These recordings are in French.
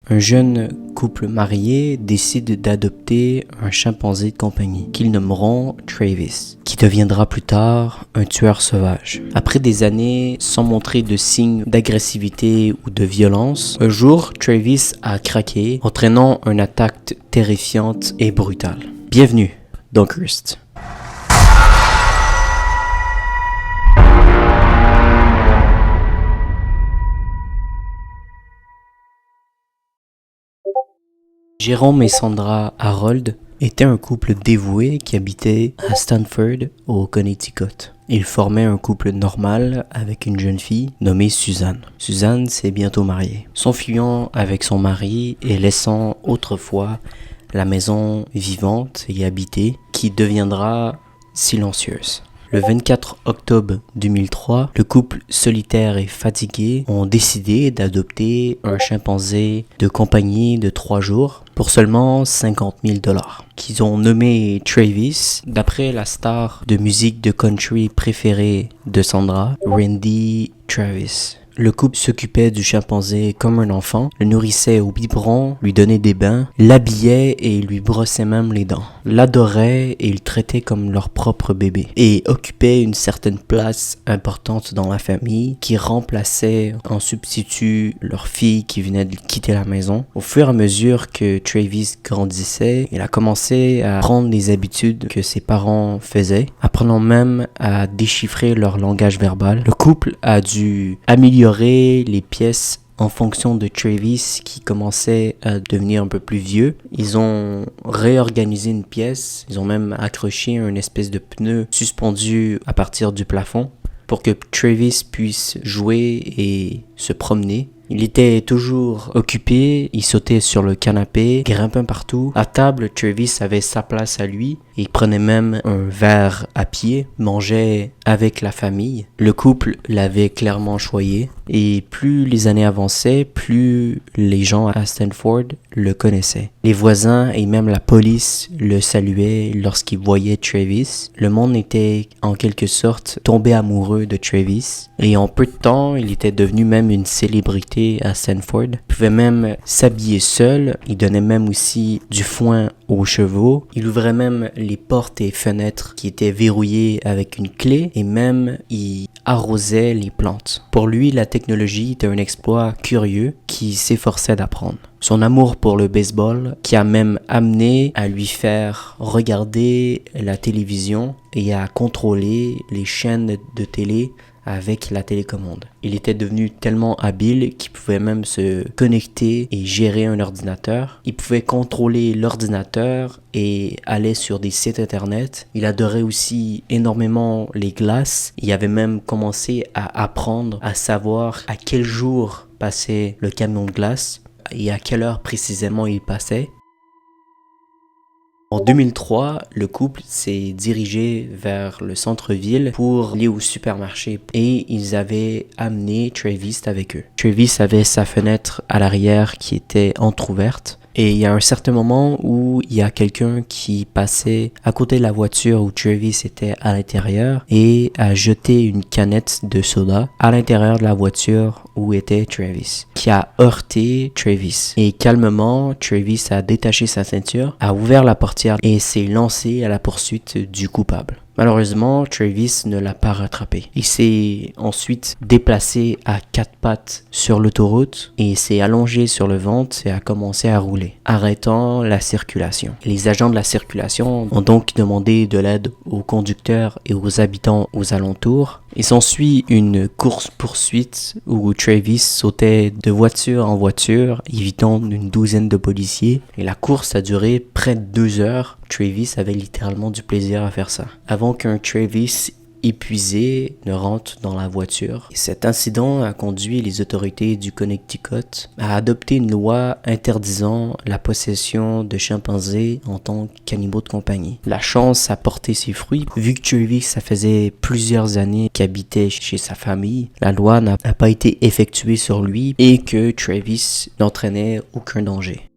Un jeune couple marié décide d'adopter un chimpanzé de compagnie qu'ils nommeront Travis, qui deviendra plus tard un tueur sauvage. Après des années sans montrer de signes d'agressivité ou de violence, un jour, Travis a craqué, entraînant une attaque terrifiante et brutale. Bienvenue dans Cursed. Jérôme et Sandra Harold étaient un couple dévoué qui habitait à Stanford, au Connecticut. Ils formaient un couple normal avec une jeune fille nommée Suzanne. Suzanne s'est bientôt mariée, s'enfuyant avec son mari et laissant autrefois la maison vivante et habitée qui deviendra silencieuse. Le 24 octobre 2003, le couple solitaire et fatigué ont décidé d'adopter un chimpanzé de compagnie de 3 jours pour seulement $50,000, qu'ils ont nommé Travis d'après la star de musique de country préférée de Sandra, Randy Travis. Le couple s'occupait du chimpanzé comme un enfant, le nourrissait au biberon, lui donnait des bains, l'habillait et lui brossait même les dents. L'adorait et le traitait comme leur propre bébé. Et occupait une certaine place importante dans la famille qui remplaçait en substitut leur fille qui venait de quitter la maison. Au fur et à mesure que Travis grandissait, il a commencé à prendre les habitudes que ses parents faisaient, apprenant même à déchiffrer leur langage verbal. Le couple a dû améliorer les pièces en fonction de Travis qui commençait à devenir un peu plus vieux. Ils ont réorganisé une pièce, ils ont même accroché une espèce de pneu suspendu à partir du plafond pour que Travis puisse jouer et se promener. Il était toujours occupé, il sautait sur le canapé, grimpant partout. À table, Travis avait sa place à lui. Il prenait même un verre à pied, mangeait avec la famille. Le couple l'avait clairement choyé. Et plus les années avançaient, plus les gens à Stanford le connaissaient. Les voisins et même la police le saluaient lorsqu'ils voyaient Travis. Le monde était en quelque sorte tombé amoureux de Travis. Et en peu de temps, il était devenu même une célébrité à Stanford. Il pouvait même s'habiller seul. Il donnait même aussi du foin aux chevaux. Il ouvrait même les portes et fenêtres qui étaient verrouillées avec une clé et même il arrosait les plantes. Pour lui, la technologie était un exploit curieux qu'il s'efforçait d'apprendre. Son amour pour le baseball qui a même amené à lui faire regarder la télévision et à contrôler les chaînes de télé avec la télécommande. Il était devenu tellement habile qu'il pouvait même se connecter et gérer un ordinateur. Il pouvait contrôler l'ordinateur et aller sur des sites internet. Il adorait aussi énormément les glaces. Il avait même commencé à apprendre à savoir à quel jour passait le camion de glace et à quelle heure précisément il passait. En 2003, le couple s'est dirigé vers le centre-ville pour aller au supermarché et ils avaient amené Travis avec eux. Travis avait sa fenêtre à l'arrière qui était entrouverte. Et il y a un certain moment où il y a quelqu'un qui passait à côté de la voiture où Travis était à l'intérieur et a jeté une canette de soda à l'intérieur de la voiture où était Travis, qui a heurté Travis. Et calmement, Travis a détaché sa ceinture, a ouvert la portière et s'est lancé à la poursuite du coupable. Malheureusement, Travis ne l'a pas rattrapé. Il s'est ensuite déplacé à 4 pattes sur l'autoroute et s'est allongé sur le ventre et a commencé à rouler, arrêtant la circulation. Les agents de la circulation ont donc demandé de l'aide aux conducteurs et aux habitants aux alentours. Il s'ensuit une course-poursuite où Travis sautait de voiture en voiture, évitant une douzaine de policiers. Et la course a duré près de 2 heures. Travis avait littéralement du plaisir à faire ça. Avant qu'un Travis épuisé ne rentre dans la voiture. Et cet incident a conduit les autorités du Connecticut à adopter une loi interdisant la possession de chimpanzés en tant qu'animaux de compagnie. La chance a porté ses fruits. Vu que Travis, ça faisait plusieurs années qu'il habitait chez sa famille, la loi n'a pas été effectuée sur lui et que Travis n'entraînait aucun danger.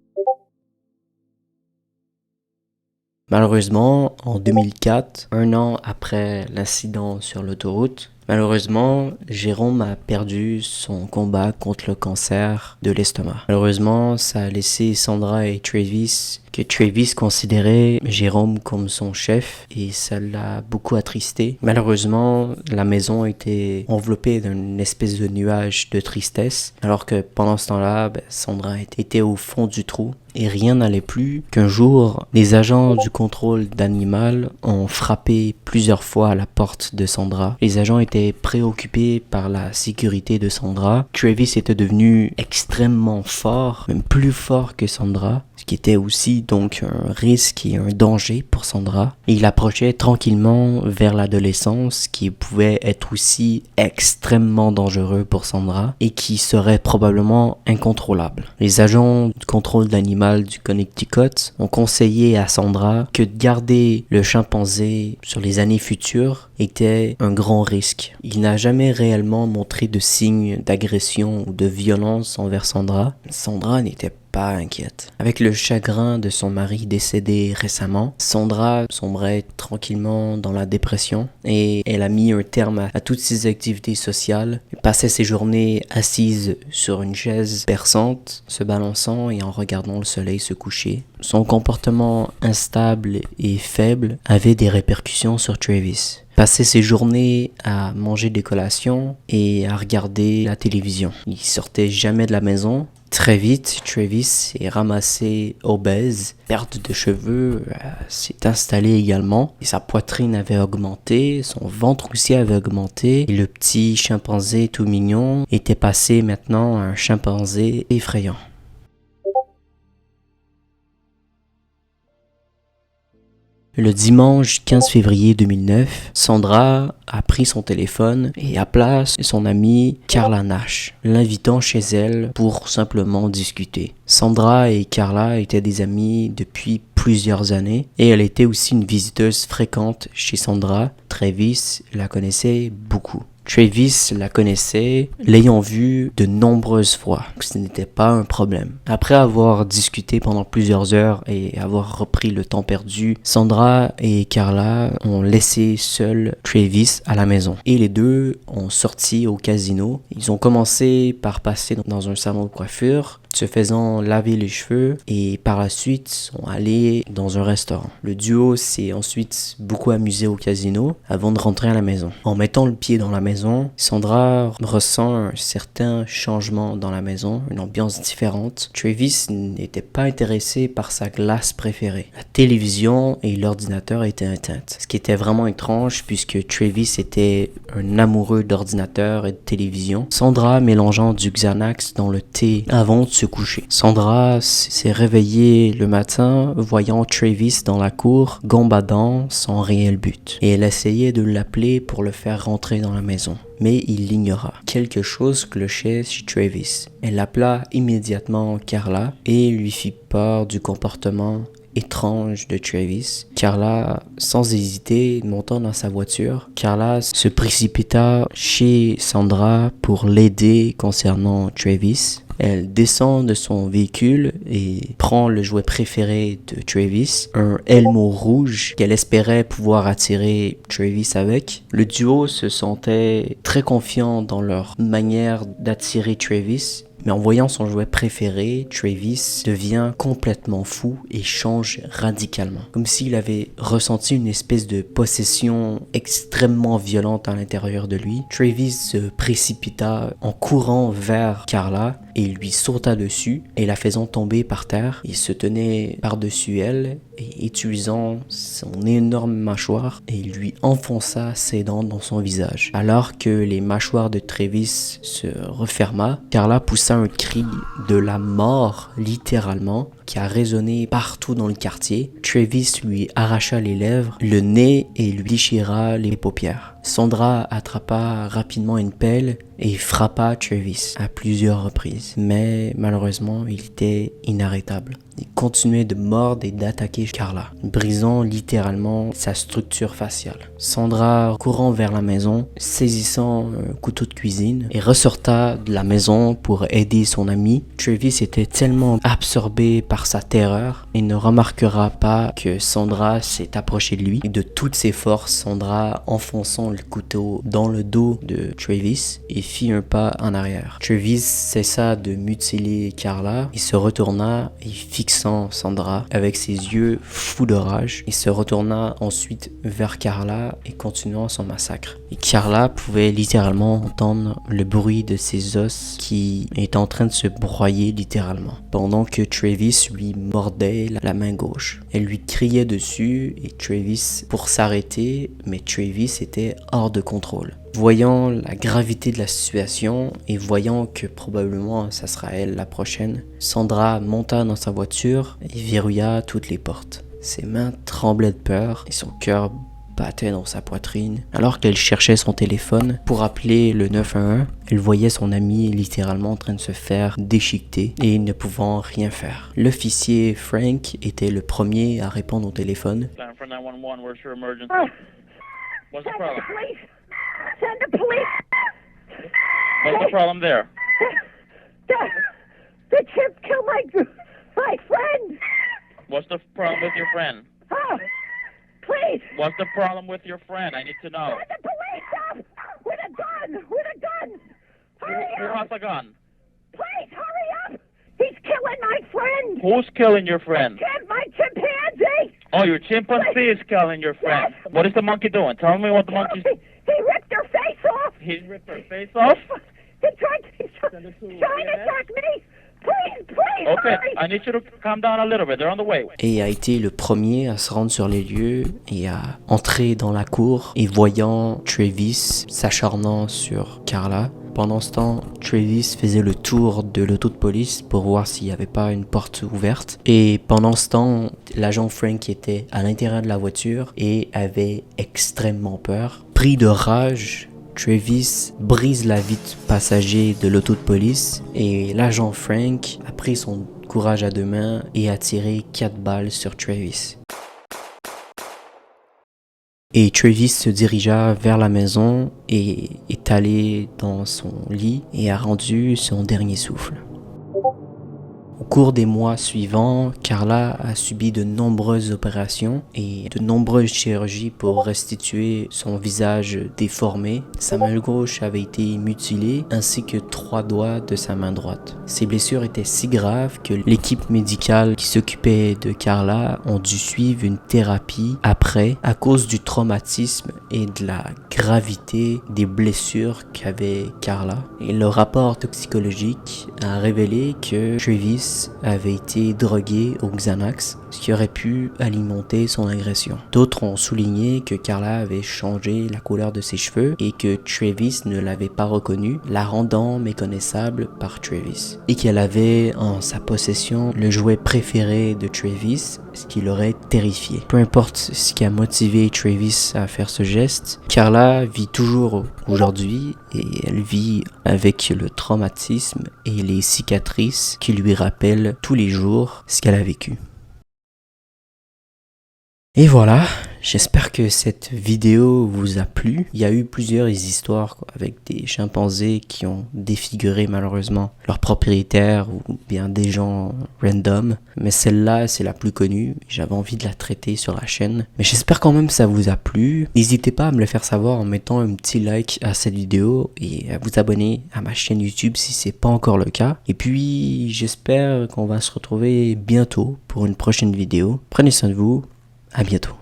Malheureusement, en 2004, un an après l'incident sur l'autoroute, Malheureusement, Jérôme a perdu son combat contre le cancer de l'estomac. Malheureusement, ça a laissé Sandra et Travis, que Travis considérait Jérôme comme son chef et ça l'a beaucoup attristé. Malheureusement, la maison était enveloppée d'une espèce de nuage de tristesse, alors que pendant ce temps-là, Sandra était au fond du trou. Et rien n'allait plus qu'un jour, les agents du contrôle d'animal ont frappé plusieurs fois à la porte de Sandra. Les agents étaient préoccupés par la sécurité de Sandra. Travis était devenu extrêmement fort, même plus fort que Sandra, ce qui était aussi donc un risque et un danger pour Sandra. Et il approchait tranquillement vers l'adolescence, qui pouvait être aussi extrêmement dangereux pour Sandra et qui serait probablement incontrôlable. Les agents du contrôle d'animal du Connecticut ont conseillé à Sandra que de garder le chimpanzé sur les années futures était un grand risque. Il n'a jamais réellement montré de signes d'agression ou de violence envers Sandra. Sandra n'était pas inquiète. Avec le chagrin de son mari décédé récemment, Sandra sombrait tranquillement dans la dépression et elle a mis un terme à toutes ses activités sociales. Elle passait ses journées assise sur une chaise berçante, se balançant et en regardant le soleil se coucher. Son comportement instable et faible avait des répercussions sur Travis. Passait ses journées à manger des collations et à regarder la télévision. Il sortait jamais de la maison. Très vite, Travis s'est ramassé obèse, perte de cheveux s'est installée également, et sa poitrine avait augmenté, son ventre aussi avait augmenté, et le petit chimpanzé tout mignon était passé maintenant à un chimpanzé effrayant. Le dimanche 15 février 2009, Sandra a pris son téléphone et appela son amie Carla Nash, l'invitant chez elle pour simplement discuter. Sandra et Carla étaient des amies depuis plusieurs années et elle était aussi une visiteuse fréquente chez Sandra. Travis la connaissait beaucoup. Travis la connaissait, l'ayant vue de nombreuses fois. Ce n'était pas un problème. Après avoir discuté pendant plusieurs heures et avoir repris le temps perdu, Sandra et Carla ont laissé seul Travis à la maison. Et les deux ont sorti au casino. Ils ont commencé par passer dans un salon de coiffure, se faisant laver les cheveux et par la suite sont allés dans un restaurant. Le duo s'est ensuite beaucoup amusé au casino avant de rentrer à la maison. En mettant le pied dans la maison, Sandra ressent un certain changement dans la maison, une ambiance différente. Travis n'était pas intéressé par sa glace préférée. La télévision et l'ordinateur étaient éteintes. Ce qui était vraiment étrange puisque Travis était un amoureux d'ordinateur et de télévision. Sandra mélangeant du Xanax dans le thé avant de se coucher. Sandra s'est réveillée le matin voyant Travis dans la cour gambadant sans réel but et elle essayait de l'appeler pour le faire rentrer dans la maison. Mais il l'ignora. Quelque chose clochait chez Travis. Elle appela immédiatement Carla et lui fit part du comportement étrange de Travis. Carla, sans hésiter, montant dans sa voiture, Carla se précipita chez Sandra pour l'aider concernant Travis. Elle descend de son véhicule et prend le jouet préféré de Travis, un Elmo rouge qu'elle espérait pouvoir attirer Travis avec. Le duo se sentait très confiant dans leur manière d'attirer Travis. Mais en voyant son jouet préféré, Travis devient complètement fou et change radicalement. Comme s'il avait ressenti une espèce de possession extrêmement violente à l'intérieur de lui. Travis se précipita en courant vers Carla et lui sauta dessus et la faisant tomber par terre. Il se tenait par-dessus elle et utilisant son énorme mâchoire et lui enfonça ses dents dans son visage. Alors que les mâchoires de Travis se referma, Carla poussa un cri de la mort, littéralement, qui a résonné partout dans le quartier. Travis lui arracha les lèvres, le nez et lui déchira les paupières. Sandra attrapa rapidement une pelle et frappa Travis à plusieurs reprises. Mais malheureusement, il était inarrêtable. Il continuait de mordre et d'attaquer Carla, brisant littéralement sa structure faciale. Sandra courant vers la maison, saisissant un couteau de cuisine et ressorta de la maison pour aider son ami. Travis était tellement absorbé par par sa terreur et ne remarquera pas que Sandra s'est approchée de lui. Et de toutes ses forces, Sandra, enfonçant le couteau dans le dos de Travis, et fit un pas en arrière. Travis cessa de mutiler Carla et se retourna et fixant Sandra avec ses yeux fous de rage, il se retourna ensuite vers Carla et continuant son massacre. Et Carla pouvait littéralement entendre le bruit de ses os qui est en train de se broyer littéralement, pendant que Travis lui mordait la main gauche. Elle lui criait dessus et Travis pour s'arrêter, mais Travis était hors de contrôle. Voyant la gravité de la situation et voyant que probablement ça sera elle la prochaine, Sandra monta dans sa voiture et verrouilla toutes les portes. Ses mains tremblaient de peur et son cœur battait dans sa poitrine. Alors qu'elle cherchait son téléphone pour appeler le 911, elle voyait son ami littéralement en train de se faire déchiqueter et ne pouvant rien faire. L'officier Frank était le premier à répondre au téléphone. What's the problem? Send the police. What's the problem there? The chip killed my friend. What's the problem with your friend? Oh, please. What's the problem with your friend? I need to know. Send the police up with a gun. With a gun. Hurry up. Who has a gun? Please hurry up. He's killing my friend. Who's killing your friend? My chimpanzee. Oh, your chimpanzee is killing your friend. Yes. What is the monkey doing? Tell me what the monkey's doing. He ripped her face off. He ripped her face off? He's trying to attack me. Please, okay, hurry. I need you to calm down a little bit. They're on the way. Et a été le premier à se rendre sur les lieux et à entrer dans la cour et voyant Travis s'acharnant sur Carla. Pendant ce temps, Travis faisait le tour de l'auto de police pour voir s'il n'y avait pas une porte ouverte. Et pendant ce temps, l'agent Frank était à l'intérieur de la voiture et avait extrêmement peur. Pris de rage, Travis brise la vitre passager de l'auto de police et l'agent Frank a pris son courage à deux mains et a tiré 4 balles sur Travis. Et Travis se dirigea vers la maison et est allé dans son lit et a rendu son dernier souffle. Au cours des mois suivants, Carla a subi de nombreuses opérations et de nombreuses chirurgies pour restituer son visage déformé. Sa main gauche avait été mutilée ainsi que 3 doigts de sa main droite. Ces blessures étaient si graves que l'équipe médicale qui s'occupait de Carla ont dû suivre une thérapie après à cause du traumatisme et de la gravité des blessures qu'avait Carla. Et le rapport toxicologique a révélé que Travis avait été drogué au Xanax, ce qui aurait pu alimenter son agression. D'autres ont souligné que Carla avait changé la couleur de ses cheveux et que Travis ne l'avait pas reconnue, la rendant méconnaissable par Travis. Et qu'elle avait en sa possession le jouet préféré de Travis, ce qui l'aurait terrifié. Peu importe ce qui a motivé Travis à faire ce geste, Carla vit toujours aujourd'hui et elle vit avec le traumatisme et les cicatrices qui lui rappellent tous les jours ce qu'elle a vécu. Et voilà, j'espère que cette vidéo vous a plu. Il y a eu plusieurs histoires avec des chimpanzés qui ont défiguré malheureusement leurs propriétaires ou bien des gens random. Mais celle-là, c'est la plus connue. J'avais envie de la traiter sur la chaîne. Mais j'espère quand même que ça vous a plu. N'hésitez pas à me le faire savoir en mettant un petit like à cette vidéo et à vous abonner à ma chaîne YouTube si c'est pas encore le cas. Et puis, j'espère qu'on va se retrouver bientôt pour une prochaine vidéo. Prenez soin de vous. À bientôt.